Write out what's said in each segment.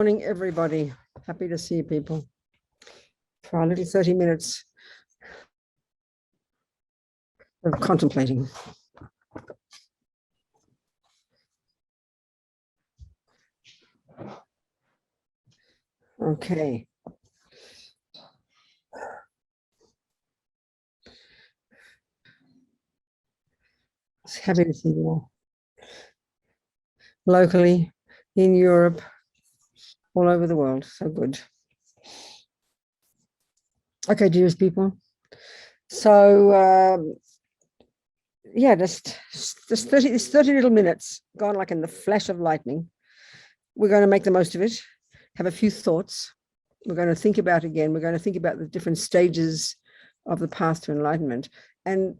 Morning, everybody. Happy to see you people for our little 30 minutes of contemplating. Okay. Happy to see you all. Locally, in Europe, all over the world. So good. Okay, dearest people. So, yeah, just 30 little minutes gone like in the flash of lightning. We're going to make the most of it, have a few thoughts. We're going to think about again. We're going to think about the different stages of the path to enlightenment. And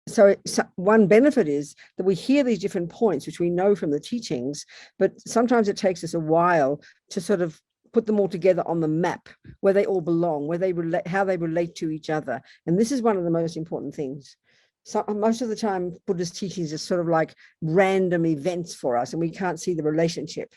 so one benefit is that we hear these different points, which we know from the teachings, but sometimes it takes us a while to sort of put them all together on the map, where they all belong, where they relate, how they relate to each other. And this is one of the most important things. So most of the time, Buddhist teachings are sort of like random events for us, and we can't see the relationship.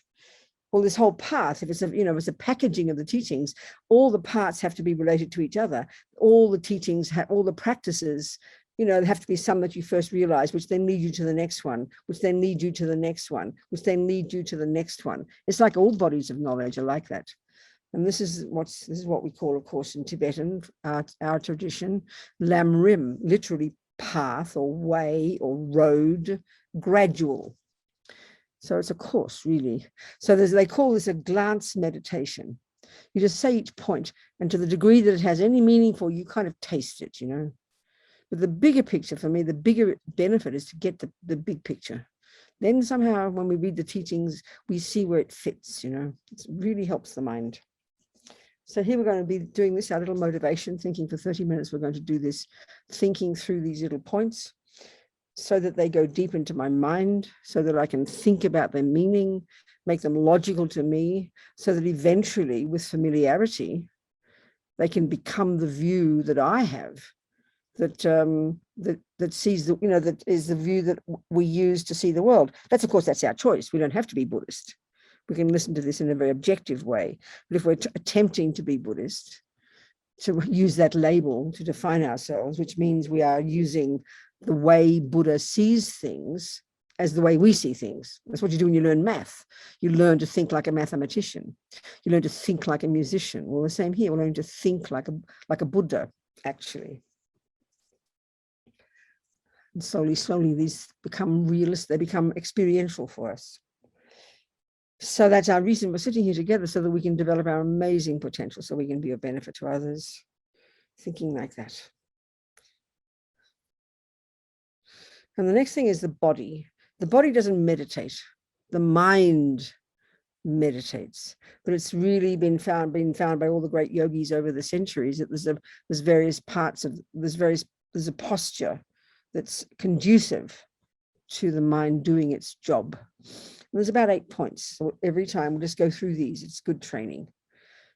Well, this whole path, if it's it's a packaging of the teachings, all the parts have to be related to each other. All the teachings have, all the practices, there have to be some that you first realize, which then lead you to the next one, which then lead you to the next one, which then lead you to the next one. It's like all bodies of knowledge are like that. And this is what we call, of course, in Tibetan, our tradition, lam rim, literally path or way or road, gradual. So it's a course, really. So they call this a glance meditation. You just say each point, and to the degree that it has any meaning for you, kind of taste it, But the bigger picture for me, the bigger benefit is to get the big picture. Then somehow when we read the teachings, we see where it fits, It really helps the mind. So here we're going to be doing this, our little motivation, thinking for 30 minutes. We're going to do this, thinking through these little points so that they go deep into my mind, so that I can think about their meaning, make them logical to me, so that eventually, with familiarity, they can become the view that I have, that sees that is the view that we use to see the world. Of course, that's our choice. We don't have to be Buddhist. We can listen to this in a very objective way. But if we're attempting to be Buddhist, to use that label to define ourselves, which means we are using the way Buddha sees things as the way we see things. That's what you do when you learn math. You learn to think like a mathematician. You learn to think like a musician. Well, the same here. We're learning to think like a Buddha, actually. And slowly, these become realist. They become experiential for us. So that's our reason for sitting here together, so that we can develop our amazing potential, so we can be of benefit to others, thinking like that. And the next thing is the body. The body doesn't meditate. The mind meditates. But it's really been found by all the great yogis over the centuries that there's various parts of, there's a posture that's conducive to the mind doing its job. And there's about 8 points. So every time we'll just go through these. It's good training.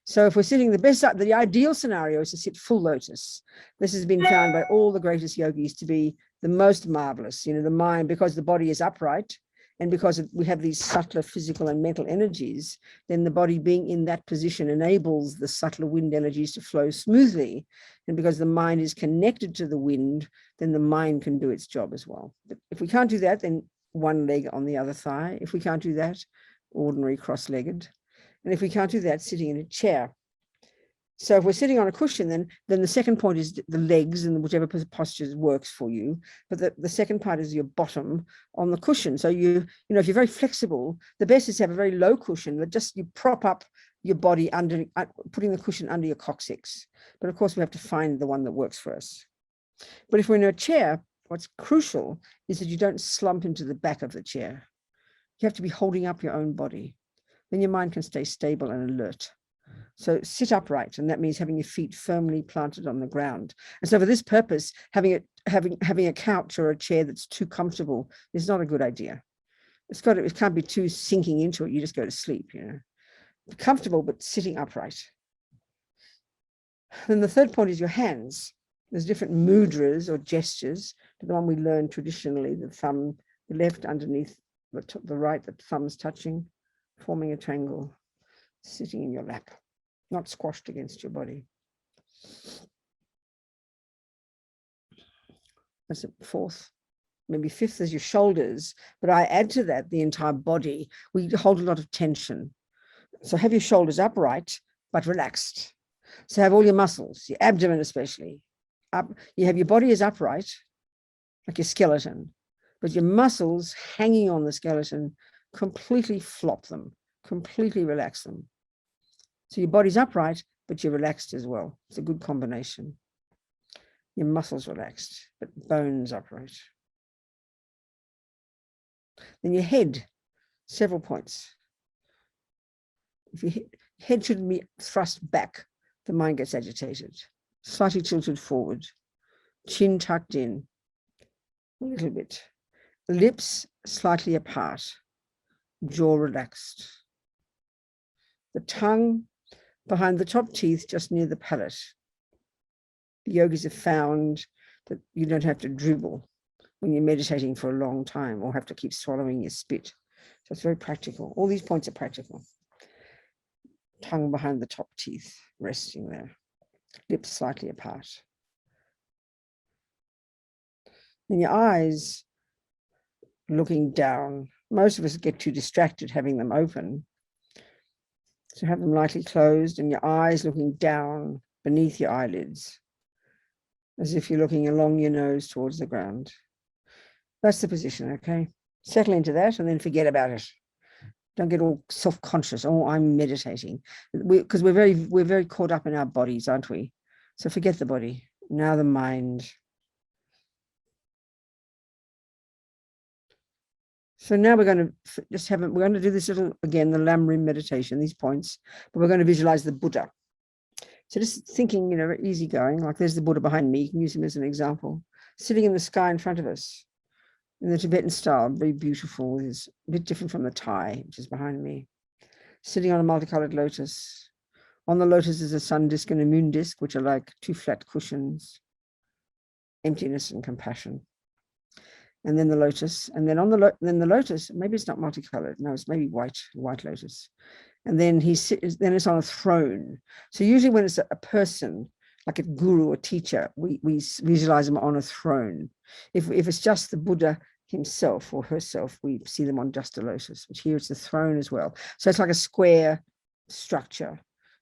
So if we're sitting, the ideal scenario is to sit full lotus. This has been found by all the greatest yogis to be the most marvelous, the mind, because the body is upright, and because we have these subtler physical and mental energies, then the body being in that position enables the subtler wind energies to flow smoothly. And because the mind is connected to the wind, then the mind can do its job as well. But if we can't do that, then one leg on the other thigh. If we can't do that, ordinary cross-legged. And if we can't do that, sitting in a chair. So if we're sitting on a cushion, then the second point is the legs and whichever posture works for you. But the second part is your bottom on the cushion. So if you're very flexible, the best is to have a very low cushion that just you prop up your body under, putting the cushion under your coccyx. But of course, we have to find the one that works for us. But if we're in a chair, what's crucial is that you don't slump into the back of the chair. You have to be holding up your own body. Then your mind can stay stable and alert. So sit upright, and that means having your feet firmly planted on the ground. And so for this purpose, having a couch or a chair that's too comfortable is not a good idea. It can't be too sinking into it. You just go to sleep, Be comfortable, but sitting upright. Then the third point is your hands. There's different mudras or gestures. The one we learn traditionally, the thumb, the left underneath the right, the thumb's touching. forming a triangle, sitting in your lap, not squashed against your body. That's a fourth. Maybe fifth is your shoulders, but I add to that the entire body. We hold a lot of tension. So have your shoulders upright, but relaxed. So have all your muscles, your abdomen especially, up. You have your body is upright, like your skeleton, but your muscles hanging on the skeleton, completely flop them, completely relax them. So your body's upright, but you're relaxed as well. It's a good combination. Your muscles relaxed, but bones upright. Then your head, several points. If your head shouldn't be thrust back, the mind gets agitated. Slightly tilted forward, chin tucked in a little bit. Lips slightly apart, jaw relaxed. The tongue behind the top teeth, just near the palate. The yogis have found that you don't have to dribble when you're meditating for a long time or have to keep swallowing your spit. So it's very practical. All these points are practical. Tongue behind the top teeth, resting there. Lips slightly apart. And your eyes looking down. Most of us get too distracted having them open. So have them lightly closed and your eyes looking down beneath your eyelids, as if you're looking along your nose towards the ground. That's the position, okay? Settle into that and then forget about it. Don't get all self-conscious. Oh, I'm meditating. Because we're very caught up in our bodies, aren't we? So forget the body. Now the mind. So now we're going to we're going to do this little, again, the Lamrim meditation, these points, but we're going to visualize the Buddha. So just thinking, you know, easygoing, like there's the Buddha behind me. You can use him as an example. Sitting in the sky in front of us. In the Tibetan style, very beautiful. It's a bit different from the Thai, which is behind me. Sitting on a multicolored lotus. On the lotus is a sun disk and a moon disk, which are like two flat cushions. Emptiness and compassion. And then the lotus, and then on the the lotus, maybe it's not multicolored. No, it's maybe white lotus. And then then it's on a throne. So usually when it's a person, like a guru or teacher, we visualize them on a throne. If it's just the Buddha himself or herself, we see them on just a lotus, but here it's the throne as well. So it's like a square structure.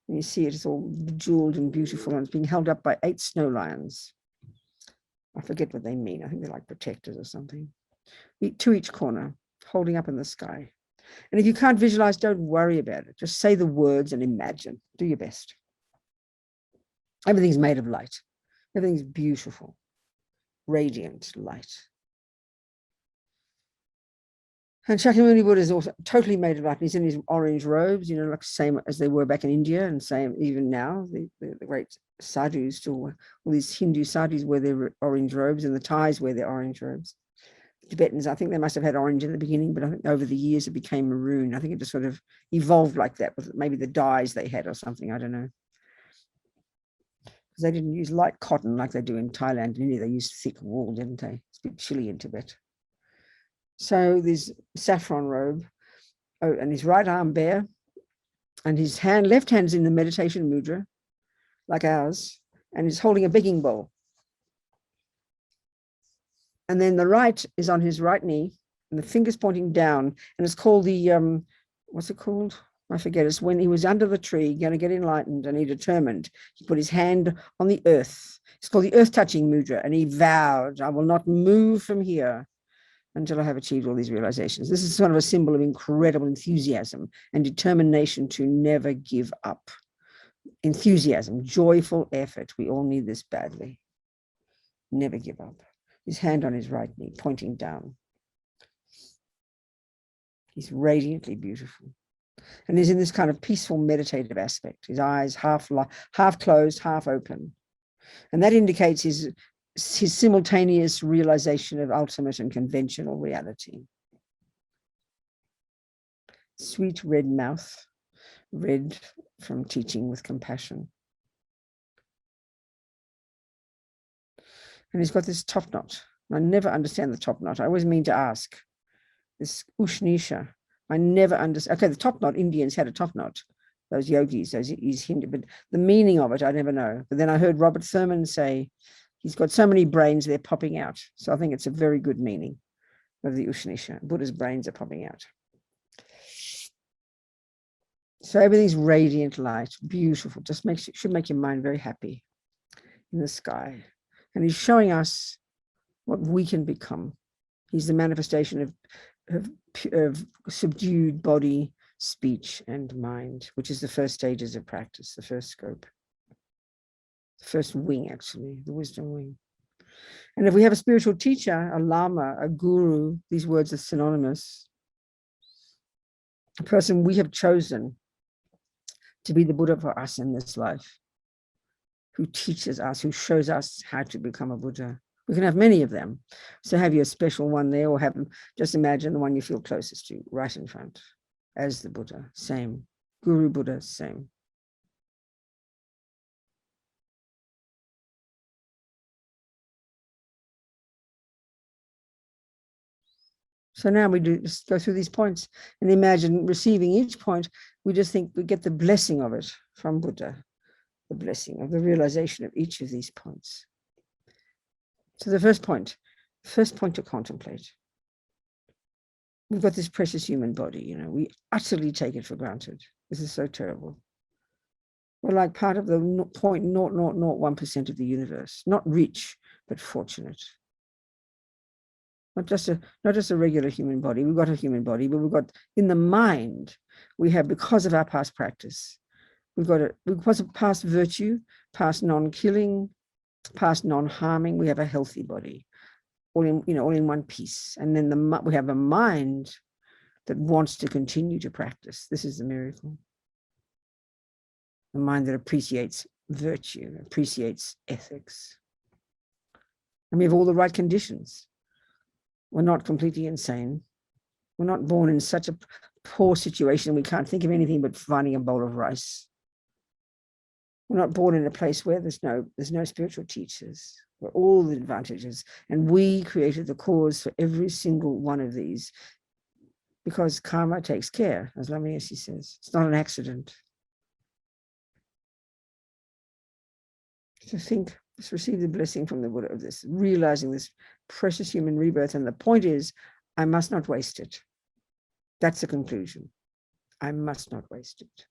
And you see it's all bejeweled and beautiful, and it's being held up by 8 snow lions. I forget what they mean. I think they're like protectors or something. 2 each corner, holding up in the sky. And if you can't visualize, don't worry about it. Just say the words and imagine. Do your best. Everything's made of light. Everything's beautiful, radiant light. And Shakyamuni Buddha is also totally made of light. He's in his orange robes, you know, like same as they were back in India, and same even now. The great sadhus still, all these Hindu sadhus wear their orange robes, and the Thais wear their orange robes. Tibetans, I think they must have had orange in the beginning, but I think over the years it became maroon. I think it just sort of evolved like that with maybe the dyes they had or something. I don't know. Because they didn't use light cotton like they do in Thailand and India. They used thick wool, didn't they? It's a bit chilly in Tibet. So this saffron robe, oh, and his right arm bare, and his left hand's in the meditation mudra, like ours, and he's holding a begging bowl. And then the right is on his right knee, and the fingers pointing down, and it's called the, what's it called? I forget. It's when he was under the tree, going to get enlightened, and he determined, he put his hand on the earth. It's called the earth touching mudra, and he vowed, I will not move from here until I have achieved all these realizations. This is sort of a symbol of incredible enthusiasm and determination to never give up. Enthusiasm, joyful effort. We all need this badly. Never give up. His hand on his right knee, pointing down. He's radiantly beautiful. And he's in this kind of peaceful meditative aspect. His eyes half closed, half open. And that indicates his simultaneous realization of ultimate and conventional reality. Sweet red mouth, red from teaching with compassion. And he's got this top knot. I never understand the top knot. I always mean to ask. This ushnisha, I never understand. Okay, the top knot, Indians had a top knot, those yogis, those East Hindu, but the meaning of it, I never know. But then I heard Robert Thurman say, he's got so many brains, they're popping out. So I think it's a very good meaning of the Ushnisha. Buddha's brains are popping out. So everything's radiant light, beautiful, just should make your mind very happy in the sky. And he's showing us what we can become. He's the manifestation of subdued body, speech, and mind, which is the first stages of practice, the first scope, the first wing, actually, the wisdom wing. And if we have a spiritual teacher, a lama, a guru, these words are synonymous, a person we have chosen to be the Buddha for us in this life, who teaches us, who shows us how to become a Buddha. We can have many of them. So have your special one there, or have them, just imagine the one you feel closest to, right in front, as the Buddha, same. Guru Buddha, same. So now we just go through these points and imagine receiving each point. We just think we get the blessing of it from Buddha, the blessing of the realization of each of these points. So the first point to contemplate. We've got this precious human body, we utterly take it for granted. This is so terrible. We're like part of the 0.0001% of the universe, not rich, but fortunate. Not just a regular human body. We've got a human body, but we've got in the mind, we have, because of our past practice, because of past virtue, past non-killing, past non-harming, we have a healthy body, all in one piece. And then we have a mind that wants to continue to practice. This is the miracle. A mind that appreciates virtue, appreciates ethics. And we have all the right conditions. We're not completely insane. We're not born in such a poor situation we can't think of anything but finding a bowl of rice. We're not born in a place where there's no spiritual teachers. We're all the advantages. And we created the cause for every single one of these, because karma takes care, as Lama Yesi says. It's not an accident. So think, just receive the blessing from the Buddha of this, realizing this precious human rebirth. And the point is, I must not waste it. That's the conclusion. I must not waste it.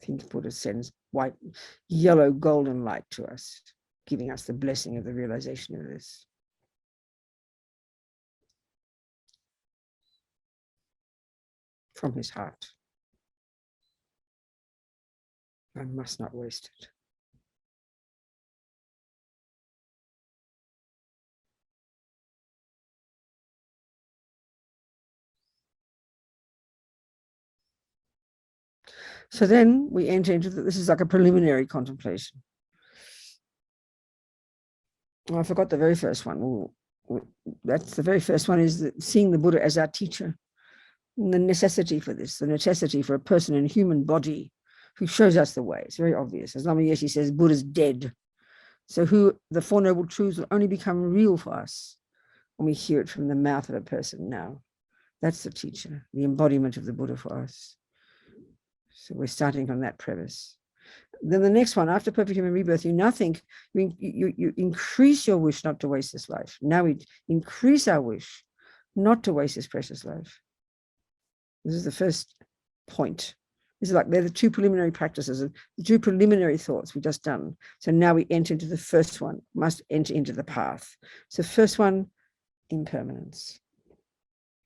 I think Buddha sends white, yellow, golden light to us, giving us the blessing of the realization of this. From his heart. I must not waste it. So then we enter into this is like a preliminary contemplation. Oh, I forgot the very first one. That's the very first one, is seeing the Buddha as our teacher. And the necessity for this, the necessity for a person in a human body who shows us the way. It's very obvious. As Lama Yeshe says, Buddha's dead. So the Four Noble Truths will only become real for us when we hear it from the mouth of a person now. That's the teacher, the embodiment of the Buddha for us. So we're starting from that premise. Then the next one, after perfect human rebirth, you now think, you increase your wish not to waste this life. Now we increase our wish not to waste this precious life. This is the first point. This is like, they're the two preliminary practices, the two preliminary thoughts we've just done. So now we enter into the first one, must enter into the path. So first one, impermanence.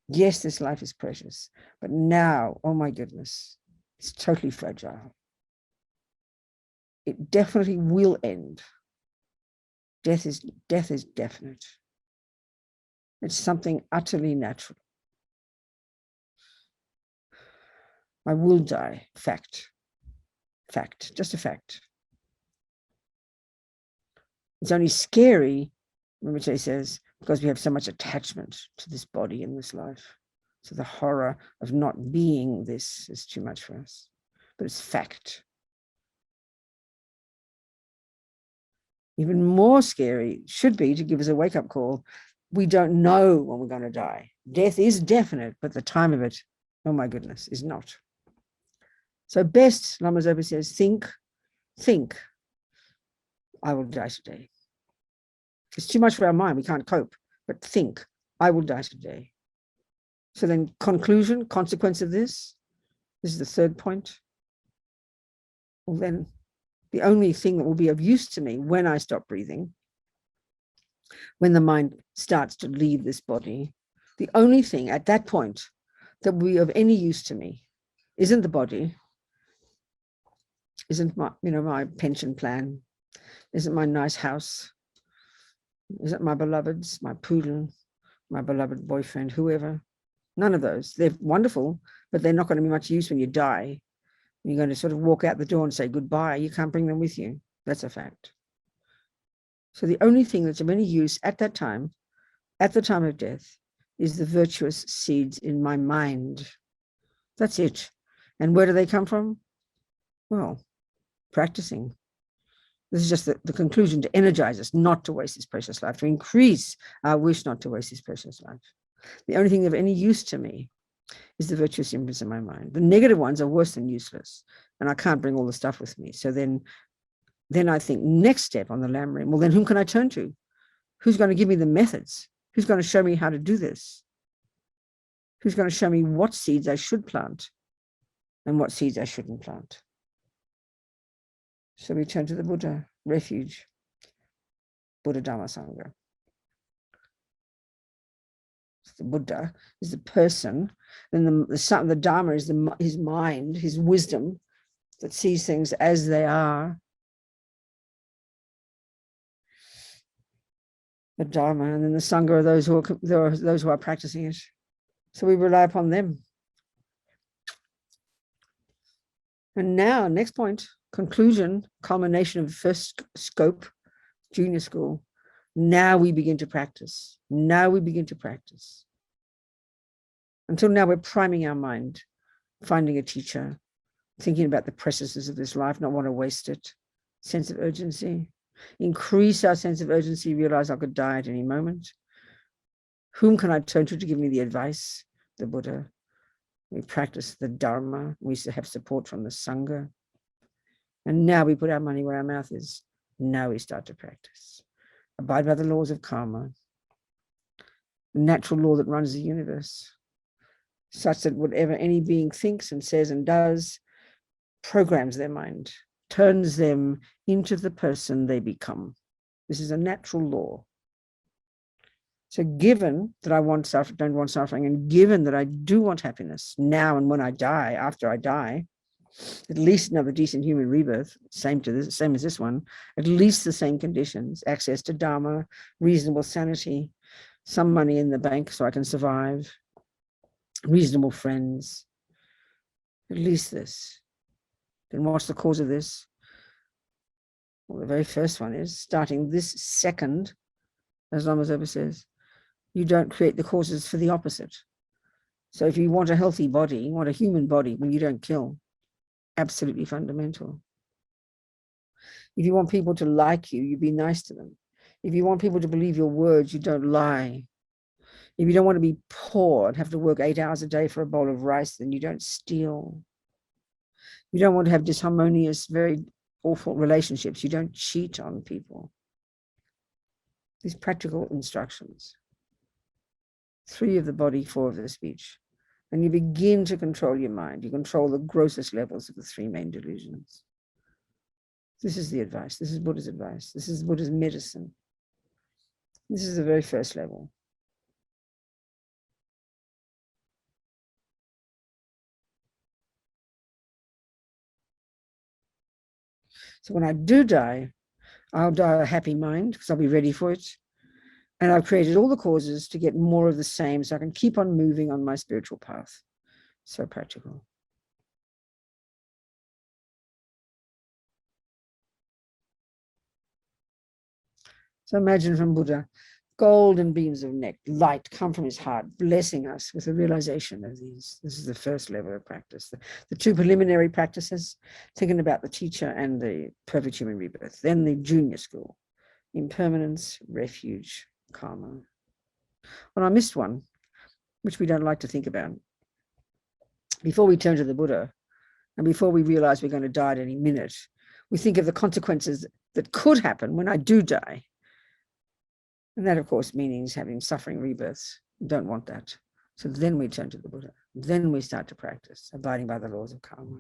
Yes, this life is precious, but now, oh my goodness, it's totally fragile. It definitely will end. Death is definite. It's something utterly natural. I will die. Fact, just a fact. It's only scary, Rinpoche says, because we have so much attachment to this body in this life. So the horror of not being this is too much for us. But it's fact. Even more scary should be to give us a wake-up call. We don't know when we're going to die. Death is definite, but the time of it, oh my goodness, is not. So best, Lama Zopa says, think, I will die today. It's too much for our mind. We can't cope, but think, I will die today. So then conclusion, consequence of this is the third point. Well, then the only thing that will be of use to me when I stop breathing, when the mind starts to leave this body, the only thing at that point that will be of any use to me isn't the body, isn't my, my pension plan, isn't my nice house, isn't my beloveds, my poodle, my beloved boyfriend, whoever. None of those. They're wonderful, but they're not going to be much use when you die. You're going to sort of walk out the door and say goodbye. You can't bring them with you. That's a fact. So the only thing that's of any use at that time, at the time of death, is the virtuous seeds in my mind. That's it. And where do they come from? Well, practicing. This is just the conclusion to energize us not to waste this precious life, to increase our wish not to waste this precious life. The only thing of any use to me is the virtuous imprints in my mind. The negative ones are worse than useless, and I can't bring all the stuff with me. So then I think next step on the lamb rim, well, then whom can I turn to? Who's going to give me the methods? Who's going to show me how to do this? Who's going to show me what seeds I should plant and what seeds I shouldn't plant? So we turn to the Buddha, refuge, Buddha Dhamma Sangha. The Buddha is the person, and the Dharma is his mind, his wisdom that sees things as they are. The Dharma, and then the Sangha are those who are practicing it. So we rely upon them. And now, next point, conclusion, culmination of the first scope, junior school. Now we begin to practice. Now we begin to practice. Until now, we're priming our mind, finding a teacher, thinking about the preciousness of this life, not want to waste it. Sense of urgency. Increase our sense of urgency, realize I could die at any moment. Whom can I turn to give me the advice? The Buddha. We practice the Dharma. We used to have support from the Sangha. And now we put our money where our mouth is. Now we start to practice. Abide by the laws of karma, the natural law that runs the universe, such that whatever any being thinks and says and does programs their mind, turns them into the person they become. This is a natural law. So given that I don't want suffering, and given that I do want happiness now and when I die, after I die, at least another decent human rebirth, same as this one, at least the same conditions, access to Dharma, reasonable sanity, some money in the bank so I can survive, reasonable friends, at least this. Then what's the cause of this? Well, the very first one is starting this second, as Lama Zopa says, you don't create the causes for the opposite. So if you want a healthy body, you want a human body, when you don't kill, absolutely fundamental. If you want people to like you, you be nice to them. If you want people to believe your words, you don't lie. If you don't want to be poor and have to work 8 hours a day for a bowl of rice, then you don't steal. You don't want to have disharmonious, very awful relationships. You don't cheat on people. These practical instructions. 3 of the body, 4 of the speech. And you begin to control your mind. You control the grossest levels of the 3 main delusions. This is the advice. This is Buddha's advice. This is Buddha's medicine. This is the very first level. So when I do die, I'll die a happy mind because I'll be ready for it. And I've created all the causes to get more of the same so I can keep on moving on my spiritual path. So practical. So imagine from Buddha, golden beams of light come from his heart, blessing us with the realization of these. This is the first level of practice. The 2 preliminary practices, thinking about the teacher and the perfect human rebirth. Then the junior school, impermanence, refuge, karma. Well, I missed one. which we don't like to think about. Before we turn to the Buddha, and before we realize we're going to die at any minute, we think of the consequences that could happen when I do die. And that, of course, means having suffering rebirths. We don't want that. So then we turn to the Buddha. Then we start to practice abiding by the laws of karma.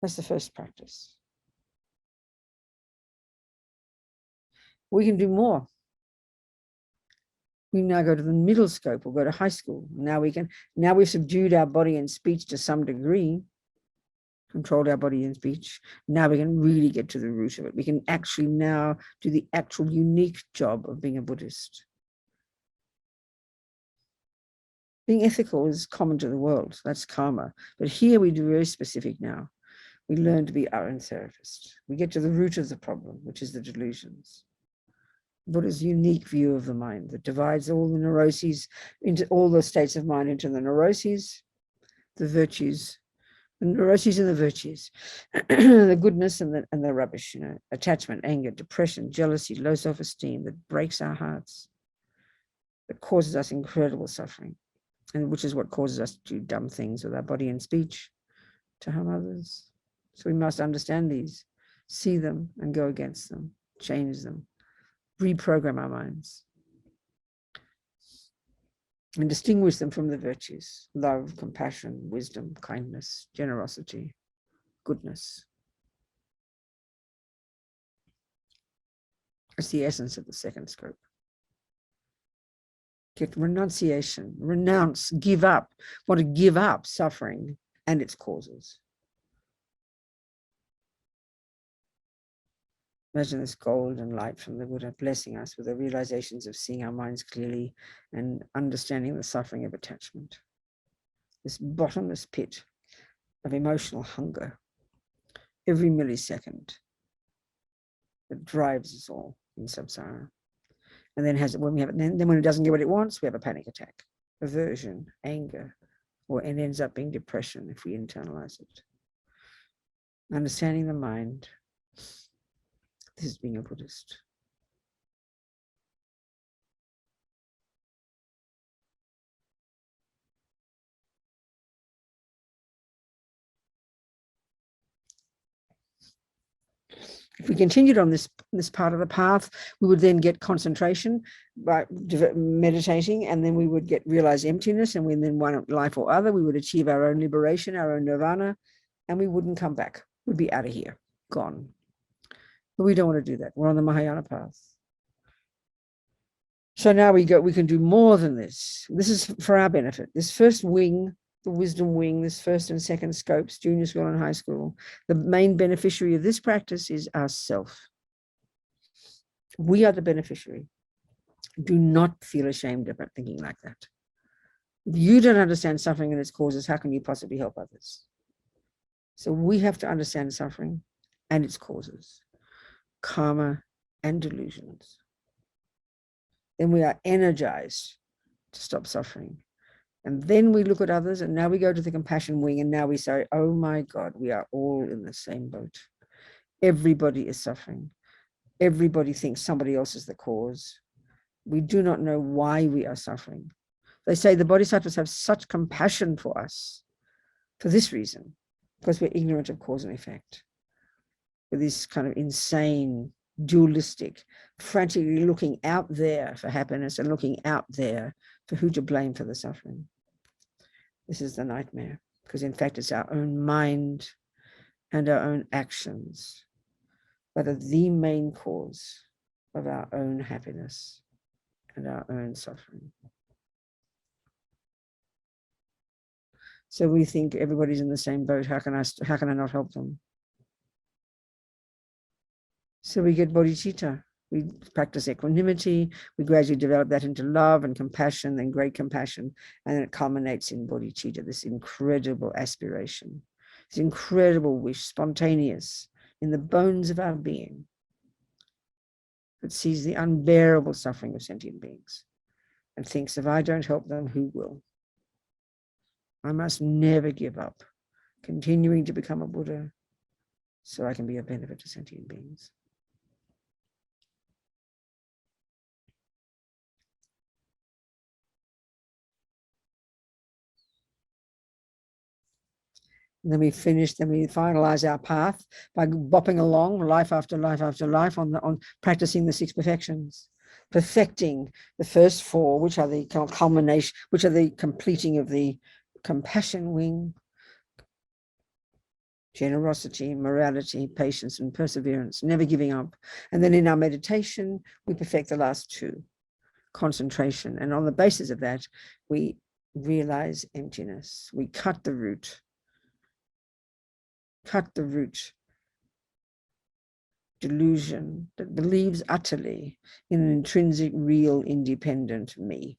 That's the first practice. We can do more. We now go to the middle scope, we'll go to high school. Now we've subdued our body and speech to some degree, controlled our body and speech. Now we can really get to the root of it. We can actually now do the actual unique job of being a Buddhist. Being ethical is common to the world. That's karma. But here we do very specific now. We learn to be our own therapist. We get to the root of the problem, which is the delusions. Buddha's unique view of the mind that divides all the neuroses into all the states of mind into the neuroses, the virtues, the neuroses and the virtues, the goodness and the rubbish, attachment, anger, depression, jealousy, low self-esteem that breaks our hearts, that causes us incredible suffering, and which is what causes us to do dumb things with our body and speech to harm others. So we must understand these, see them and go against them, change them, reprogram our minds, and distinguish them from the virtues: love, compassion, wisdom, kindness, generosity, goodness. It's the essence of the second scope. Get renunciation, renounce, give up, want to give up suffering and its causes. Imagine this golden light from the Buddha blessing us with the realizations of seeing our minds clearly and understanding the suffering of attachment. This bottomless pit of emotional hunger every millisecond that drives us all in samsara. And then when it doesn't get what it wants, we have a panic attack, aversion, anger, or it ends up being depression if we internalize it. Understanding the mind. This is being a Buddhist. If we continued on this part of the path, we would then get concentration by meditating, and then we would realize emptiness, and then one life or other, we would achieve our own liberation, our own nirvana, and we wouldn't come back. We'd be out of here, gone. But we don't want to do that. We're on the Mahayana path. So now we can do more than this. This is for our benefit. This first wing, the wisdom wing, this first and second scopes, junior school and high school, the main beneficiary of this practice is ourself. We are the beneficiary. Do not feel ashamed about thinking like that. If you don't understand suffering and its causes, how can you possibly help others? So we have to understand suffering and its causes, karma and delusions. Then we are energized to stop suffering. And then we look at others, and now we go to the compassion wing, and now we say, oh my God, we are all in the same boat. Everybody is suffering. Everybody thinks somebody else is the cause. We do not know why we are suffering. They say the bodhisattvas have such compassion for us for this reason, because we're ignorant of cause and effect. With this kind of insane, dualistic, frantically looking out there for happiness and looking out there for who to blame for the suffering. This is the nightmare, because in fact it's our own mind and our own actions that are the main cause of our own happiness and our own suffering. So we think everybody's in the same boat. How can I not help them? So we get bodhicitta. We practice equanimity. We gradually develop that into love and compassion, then great compassion, and then it culminates in bodhicitta, this incredible aspiration, this incredible wish, spontaneous, in the bones of our being, that sees the unbearable suffering of sentient beings and thinks, if I don't help them, who will? I must never give up, continuing to become a Buddha so I can be of benefit to sentient beings. And then we finish, then we finalize our path by bopping along life after life after life on practicing the 6 perfections, perfecting the first 4, which are the culmination, which are the completing of the compassion wing, generosity, morality, patience, and perseverance, never giving up. And then in our meditation, we perfect the last 2, concentration. And on the basis of that, we realize emptiness. We cut the root delusion that believes utterly in an intrinsic, real, independent me,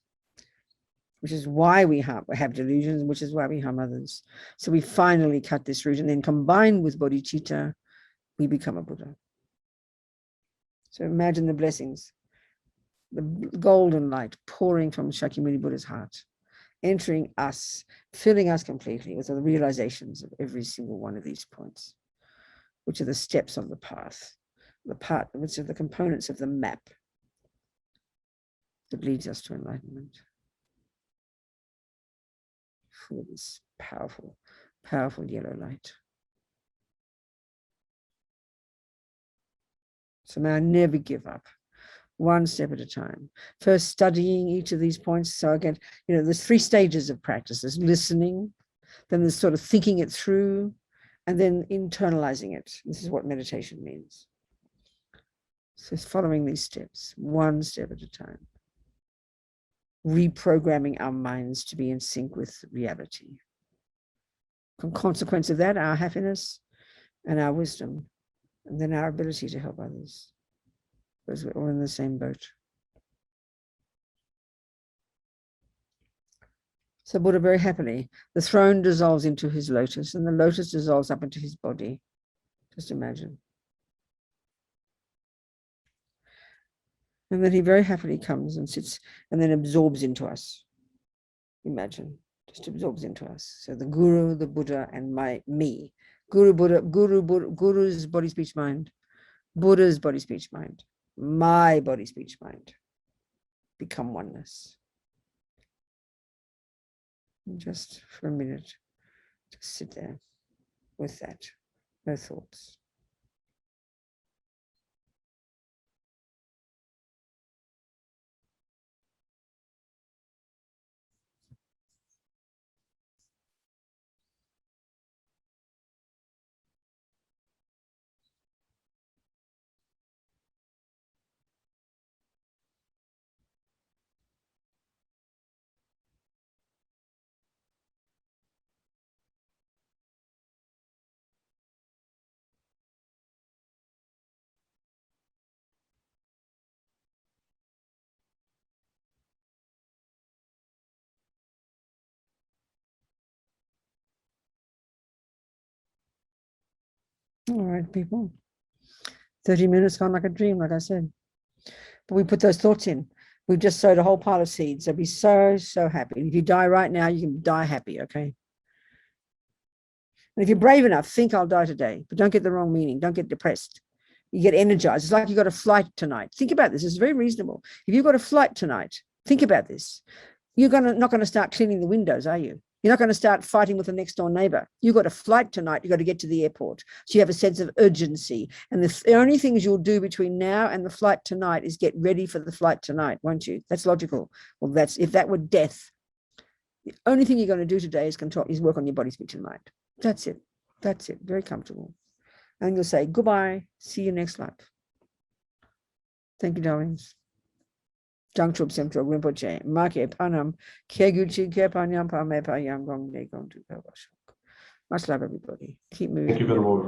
which is why we have delusions, which is why we harm others. So we finally cut this root, and then combined with bodhicitta, we become a Buddha. So imagine the blessings, the golden light pouring from Shakyamuni Buddha's heart, entering us, filling us completely with the realizations of every single one of these points, which are the steps of the path, which are the components of the map that leads us to enlightenment. For this powerful, powerful yellow light. So may I never give up, one step at a time. First, studying each of these points. So again, there's 3 stages of practice. There's listening, then there's sort of thinking it through, and then internalizing it. This is what meditation means. So it's following these steps, one step at a time. Reprogramming our minds to be in sync with reality. Consequence of that, our happiness and our wisdom, and then our ability to help others, because we're all in the same boat. So Buddha, very happily, the throne dissolves into his lotus, and the lotus dissolves up into his body. Just imagine. And then he very happily comes and sits and then absorbs into us. Imagine, just absorbs into us. So the Guru, the Buddha, and me. Guru's body, speech, mind. Buddha's body, speech, mind. My body, speech, mind. Become oneness. And just for a minute, just sit there with that. No thoughts. All right, people. 30 minutes gone like a dream, like I said. But we put those thoughts in. We've just sowed a whole pile of seeds. They'll be so, so happy. If you die right now, you can die happy, okay? And if you're brave enough, think I'll die today, but don't get the wrong meaning. Don't get depressed. You get energized. It's like you got a flight tonight. Think about this. It's very reasonable. If you've got a flight tonight, think about this. You're not going to start cleaning the windows, are you? You're not going to start fighting with the next door neighbor. You've got a flight tonight. You've got to get to the airport. So you have a sense of urgency. And the only things you'll do between now and the flight tonight is get ready for the flight tonight, won't you? That's logical. Well, if that were death, the only thing you're going to do today is work on your body, speech, and mind. That's it. That's it. Very comfortable. And you'll say, goodbye. See you next life. Thank you, darlings. Jangchup Semtro Rinpoche, Make Panam, Keguchi Kepanyam Pame Payam Gong De Gong to Much love, everybody. Keep moving. Thank you very much.